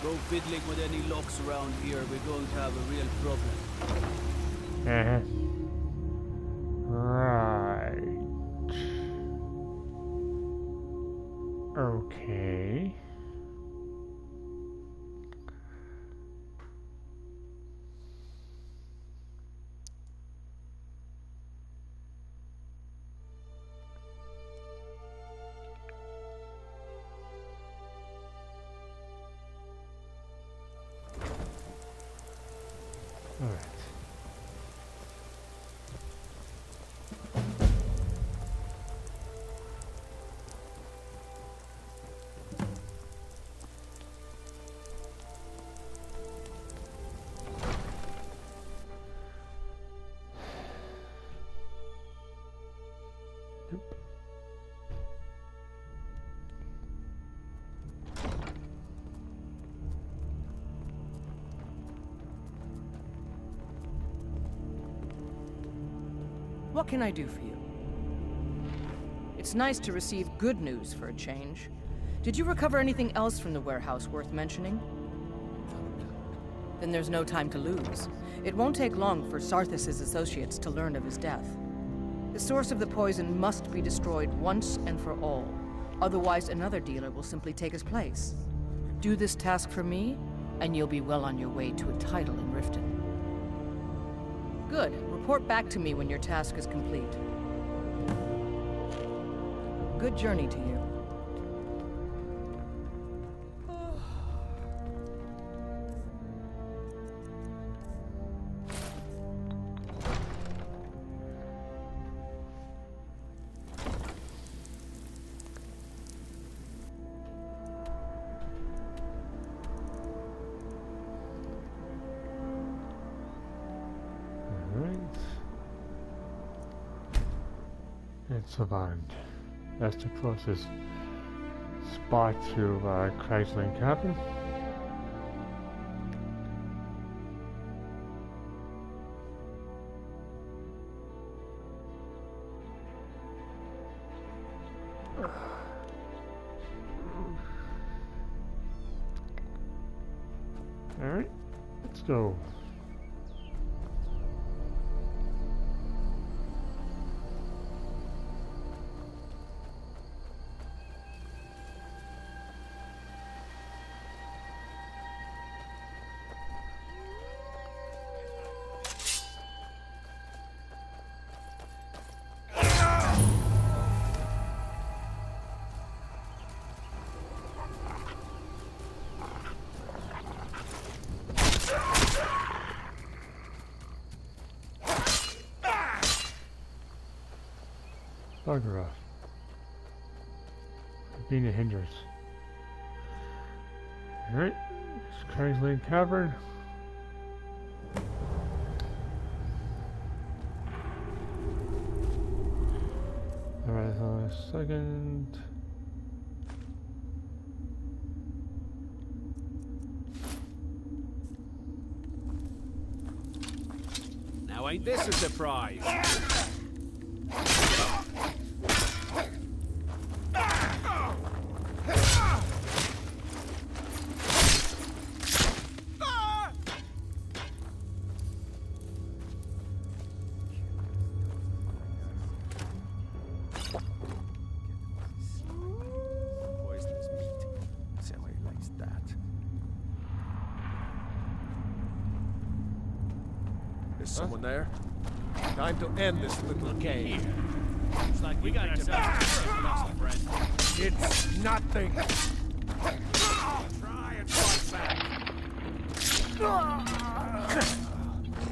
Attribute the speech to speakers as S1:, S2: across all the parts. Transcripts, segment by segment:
S1: Go fiddling with any locks around here, we're going to have a real problem.
S2: Right. Okay. All right.
S3: What can I do for you? It's nice to receive good news for a change. Did you recover anything else from the warehouse worth mentioning? Then there's no time to lose. It won't take long for Sarthis' associates to learn of his death. The source of the poison must be destroyed once and for all. Otherwise, another dealer will simply take his place. Do this task for me, and you'll be well on your way to a title in Riften. Good. Report back to me when your task is complete. Good journey to you.
S2: It's survived. That's the closest spot to Crimson Cabin. Alright, let's go. Bugger off. Being a hindrance. Alright, it's Crimson Cavern. Alright, hold on a second.
S1: Now ain't this a surprise?
S4: Someone there? Time to end this little game.
S1: It's like we got ourselves a friend.
S4: It's nothing. Try and fight back.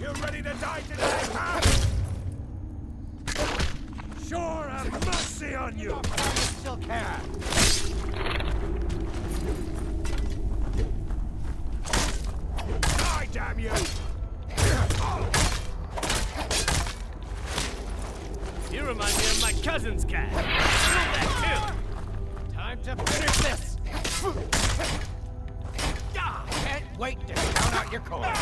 S4: You ready to die today, huh? Sure, have mercy on you. Still can. Die, damn you!
S1: You remind me of my cousin's cat. Kill that too.
S4: Time to finish this! Can't wait to count out your coins.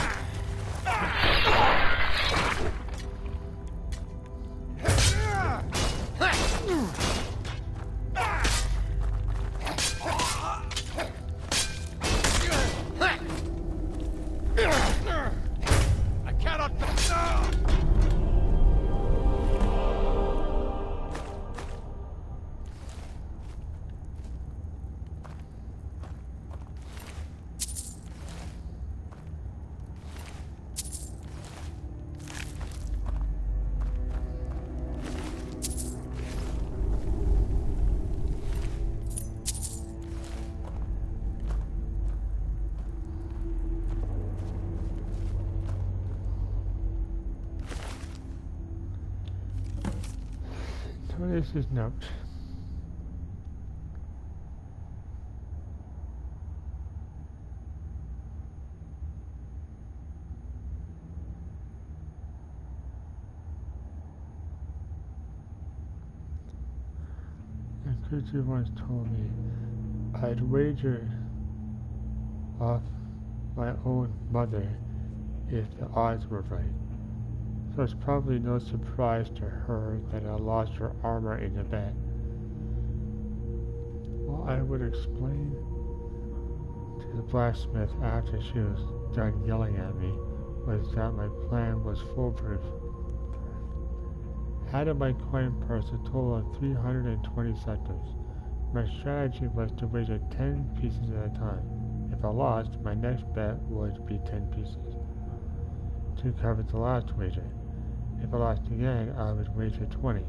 S2: Antonius' note. And Khajiit once told me I'd wager off my own mother if the odds were right. So it's probably no surprise to her that I lost her armor in the bet. What I would explain to the blacksmith after she was done yelling at me was that my plan was foolproof. Out of my coin purse a total of 320 seconds. My strategy was to wager 10 pieces at a time. If I lost, my next bet would be 10 pieces to cover the last wager. If I lost again, I would wager 20,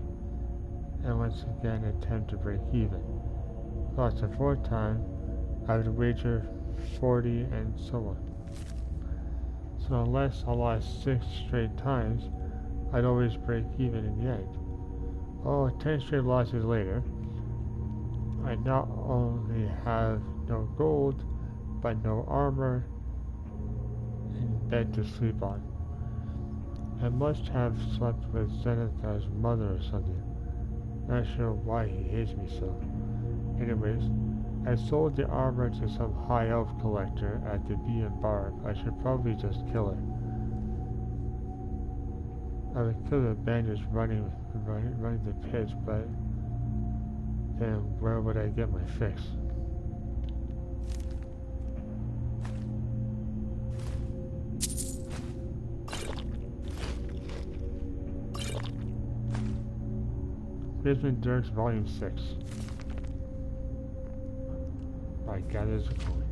S2: and once again attempt to break even. If I lost a fourth time, I would wager 40 and so on. So unless I lost 6 straight times, I'd always break even in the end. Oh, 10 straight losses later, I not only have no gold, but no armor and bed to sleep on. I must have slept with Zenith's mother or something. Not sure why he hates me so. Anyways, I sold the armor to some high elf collector at the Bee and Barb. I should probably just kill her. I would kill the bandits running the pits, but then where would I get my fix? Crimson Dirks Volume 6. By Gathers a Coin.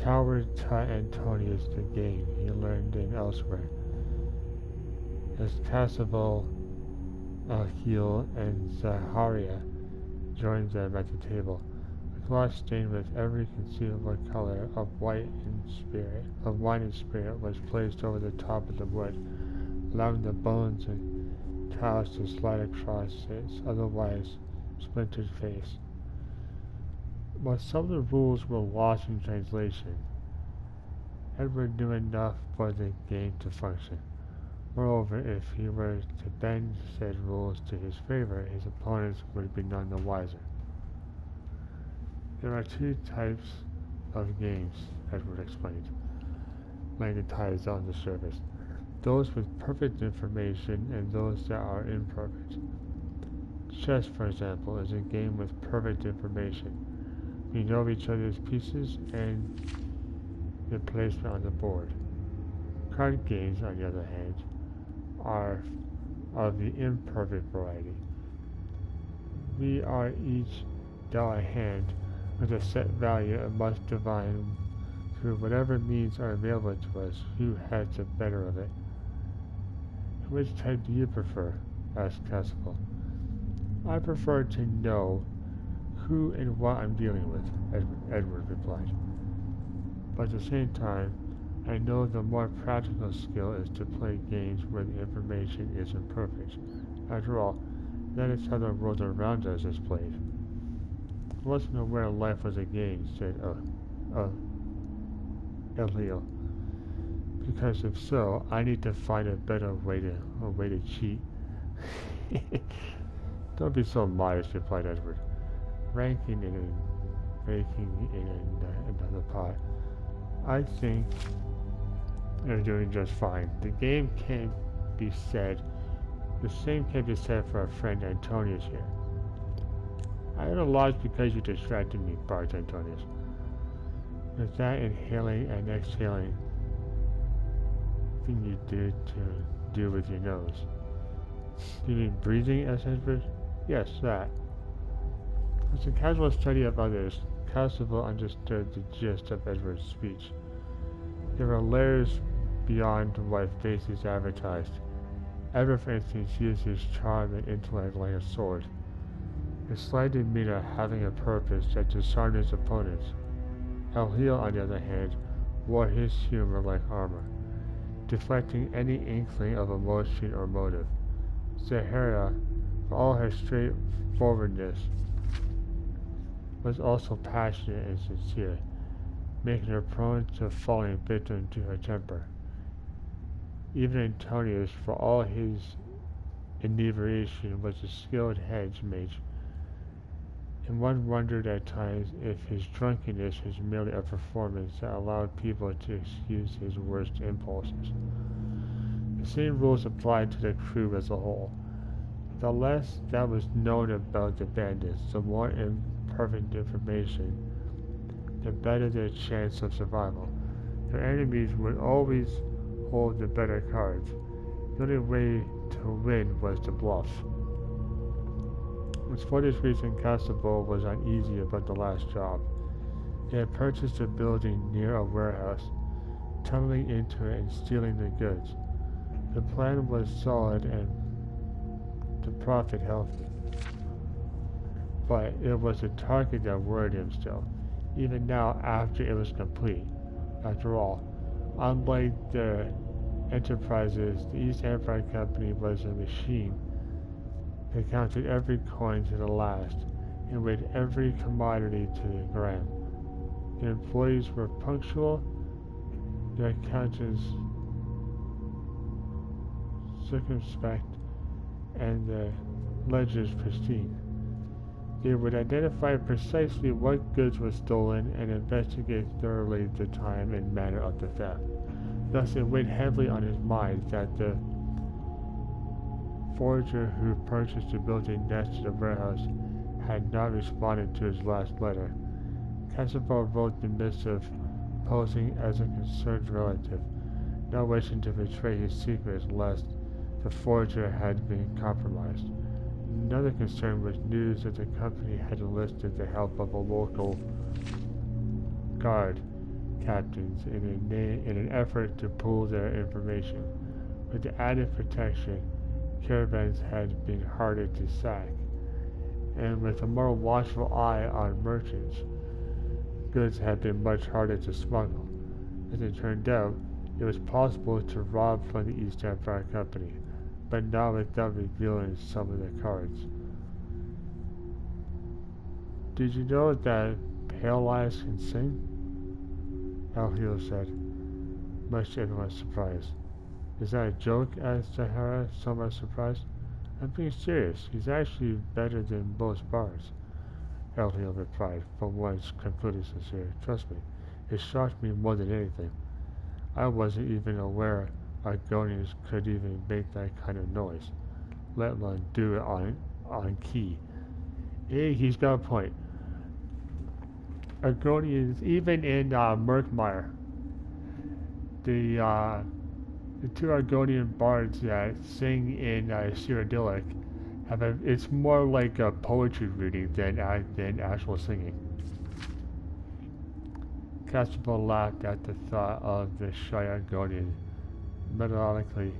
S2: Coward taught Antonius the game he learned in elsewhere. As Cassivel, Alhil, and Zaharia joined them at the table, a cloth stained with every conceivable color of wine and spirit was placed over the top of the wood, allowing the bones and tiles to slide across its otherwise splintered face. While some of the rules were lost in translation, Edward knew enough for the game to function. Moreover, if he were to bend said rules to his favor, his opponents would be none the wiser. There are 2 types of games, Edward explained, laying the ties on the surface. Those with perfect information and those that are imperfect. Chess, for example, is a game with perfect information. We know each other's pieces and their placement on the board. Card games, on the other hand, are of the imperfect variety. We are each dealt a hand with a set value and must divine through whatever means are available to us who has the better of it. Which type do you prefer? Asked Cassivel. I prefer to know who and what I'm dealing with, Edward replied. But at the same time, I know the more practical skill is to play games where the information isn't perfect. After all, that is how the world around us is played. I wasn't aware life was a game, said Elio. Because if so, I need to find a better way to cheat. Don't be so modest, replied Edward, raking in another pot. I think you're doing just fine. The same can be said for our friend Antonius here. I had a loss because you distracted me, barked Antonius. With that inhaling and exhaling thing you do with your nose. You mean breathing, asked Edward? Yes, that. As a casual study of others, Cassivel understood the gist of Edward's speech. There were layers beyond what faces advertised. Edward, for instance, used his charm and intellect like a sword. His slight demeanor having a purpose that disarmed his opponents. Alhil, on the other hand, wore his humor like armor, deflecting any inkling of emotion or motive. Zahara, for all her straightforwardness, was also passionate and sincere, making her prone to falling victim to her temper. Even Antonius, for all his inebriation, was a skilled hedge mage, and one wondered at times if his drunkenness was merely a performance that allowed people to excuse his worst impulses. The same rules applied to the crew as a whole. The less that was known about the bandits, the more imperfect information, the better their chance of survival. Their enemies would always hold the better cards. The only way to win was to bluff. It was for this reason Constable was uneasy about the last job. They had purchased a building near a warehouse, tunnelling into it and stealing the goods. The plan was solid and the profit healthy, but it was the target that worried him still, even now after it was complete. After all, unlike the enterprises, the East Empire Company was a machine that counted every coin to the last and weighed every commodity to the gram. The employees were punctual, their accountants circumspect, and the ledgers pristine. They would identify precisely what goods were stolen and investigate thoroughly the time and manner of the theft. Thus, it weighed heavily on his mind that the forger who purchased the building next to the warehouse had not responded to his last letter. Constable wrote the missive, posing as a concerned relative, not wishing to betray his secrets lest the forger had been compromised. Another concern was news that the company had enlisted the help of a local guard captains in an effort to pool their information. With the added protection, caravans had been harder to sack, and with a more watchful eye on merchants, goods had been much harder to smuggle. As it turned out, it was possible to rob from the East Empire Company, but not without revealing some of the cards. Did you know that pale eyes can sing? Alhil said, much to everyone's surprise. Is that a joke? Asked Zahara, somewhat surprised. I'm being serious. He's actually better than most bards. Alhil replied, for once completely sincere. Trust me, it shocked me more than anything. I wasn't even aware Argonians could even make that kind of noise, let alone do it on key. Hey, he's got a point. Argonians, even in Murkmire, the two Argonian bards that sing in Cyrodiilic it's more like a poetry reading than actual singing. Constable laughed at the thought of the shy Argonian methodically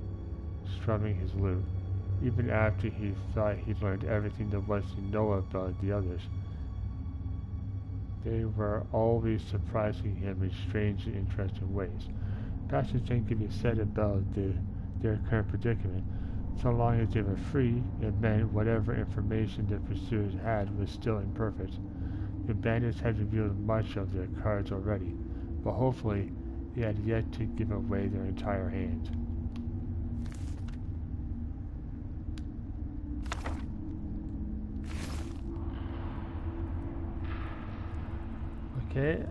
S2: strumming his lute, even after he thought he'd learned everything there was to know about the others. They were always surprising him in strange and interesting ways. Perhaps the same could be said about their current predicament. So long as they were free, it meant whatever information the pursuers had was still imperfect. The bandits had revealed much of their cards already, but hopefully they had yet to give away their entire hand. Okay,